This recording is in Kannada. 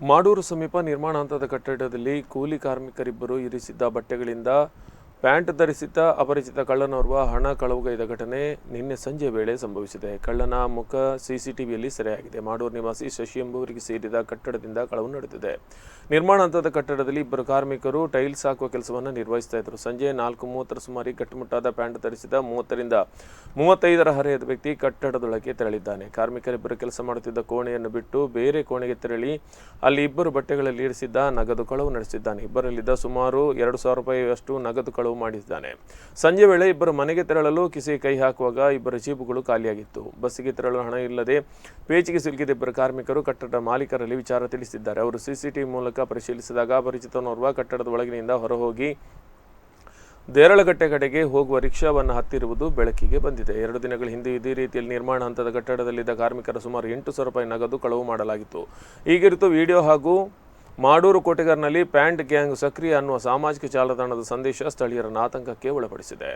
ಮಾಡೂರು ಸಮೀಪ ನಿರ್ಮಾಣ ಹಂತದ ಕಟ್ಟಡದಲ್ಲಿ ಕೂಲಿ ಕಾರ್ಮಿಕರಿಬ್ಬರು ಇರಿಸಿದ್ದ ಬಟ್ಟೆಗಳಿಂದ ಪ್ಯಾಂಟ್ ಧರಿಸಿದ್ದ ಅಪರಿಚಿತ ಕಳ್ಳನೋರ್ವ ಹಣ ಕಳವುಗೈದ ಘಟನೆ ನಿನ್ನೆ ಸಂಜೆ ವೇಳೆ ಸಂಭವಿಸಿದೆ. ಕಳ್ಳನ ಮುಖ ಸಿಸಿಟಿವಿಯಲ್ಲಿ ಸೆರೆಯಾಗಿದೆ. ಮಾಡೂರು ನಿವಾಸಿ ಶಶಿ ಎಂಬುವರಿಗೆ ಸೇರಿದ ಕಟ್ಟಡದಿಂದ ಕಳವು ನಡೆದಿದೆ. ನಿರ್ಮಾಣ ಹಂತದ ಕಟ್ಟಡದಲ್ಲಿ ಇಬ್ಬರು ಕಾರ್ಮಿಕರು ಟೈಲ್ಸ್ ಹಾಕುವ ಕೆಲಸವನ್ನು ನಿರ್ವಹಿಸ್ತಾ ಇದ್ದರು. ಸಂಜೆ 4:30 ಸುಮಾರಿಗೆ ಗಟ್ಟುಮುಟ್ಟಾದ ಪ್ಯಾಂಟ್ ಧರಿಸಿದ 30ರಿಂದ 35ರ ಹರೆಯದ ವ್ಯಕ್ತಿ ಕಟ್ಟಡದೊಳಗೆ ತೆರಳಿದ್ದಾನೆ. ಕಾರ್ಮಿಕರಿಬ್ಬರು ಕೆಲಸ ಮಾಡುತ್ತಿದ್ದ ಕೋಣೆಯನ್ನು ಬಿಟ್ಟು ಬೇರೆ ಕೋಣೆಗೆ ತೆರಳಿ ಅಲ್ಲಿ ಇಬ್ಬರು ಬಟ್ಟೆಗಳಲ್ಲಿ ಇರಿಸಿದ್ದ ನಗದು ಕಳವು ನಡೆಸಿದ್ದಾನೆ. ಇಬ್ಬರಲ್ಲಿದ್ದ ಸುಮಾರು 2,000 ರೂಪಾಯಿಯಷ್ಟು ನಗದು ಕಳವು ಮಾಡಿದ್ದಾನೆ. ಸಂಜೆ ವೇಳೆ ಇಬ್ಬರು ಮನೆಗೆ ತೆರಳಲು ಕಿಸೆಗೆ ಕೈ ಹಾಕುವಾಗ ಇಬ್ಬರ ಜೀಬುಗಳು ಖಾಲಿಯಾಗಿತ್ತು. ಬಸ್ಸಿಗೆ ತೆರಳಲು ಹಣ ಇಲ್ಲದೆ ಪೇಚಿಗೆ ಸಿಲುಕಿದ ಇಬ್ಬರು ಕಾರ್ಮಿಕರು ಕಟ್ಟಡ ಮಾಲೀಕರಲ್ಲಿ ವಿಚಾರ ತಿಳಿಸಿದ್ದಾರೆ. ಅವರು ಸಿಸಿಟಿವಿ ಮೂಲಕ ಪರಿಶೀಲಿಸಿದಾಗ ಅಪರಿಚಿತನೋರ್ವ ಕಟ್ಟಡದ ಒಳಗಿನಿಂದ ಹೊರಹೋಗಿ ದೇರಳಗಟ್ಟೆ ಕಡೆಗೆ ಹೋಗುವ ರಿಕ್ಷಾವನ್ನು ಹತ್ತಿರುವುದು ಬೆಳಕಿಗೆ ಬಂದಿದೆ. 2 ದಿನಗಳ ಹಿಂದೆ ಇದೇ ರೀತಿಯಲ್ಲಿ ನಿರ್ಮಾಣ ಹಂತದ ಕಟ್ಟಡದಲ್ಲಿದ್ದ ಕಾರ್ಮಿಕರ ಸುಮಾರು 8,000 ರೂಪಾಯಿ ನಗದು ಕಳವು ಮಾಡಲಾಗಿತ್ತು. ಈಗಿರಿತು ವಿಡಿಯೋ ಹಾಗೂ ಮಾಡೂರು ಕೋಟೆಗಾರ್ನಲ್ಲಿ ಪ್ಯಾಂಟ್ ಗ್ಯಾಂಗ್ ಸಕ್ರಿಯ ಅನ್ನುವ ಸಾಮಾಜಿಕ ಜಾಲತಾಣದ ಸಂದೇಶ ಸ್ಥಳೀಯರನ್ನು ಆತಂಕಕ್ಕೆ ಒಳಪಡಿಸಿದೆ.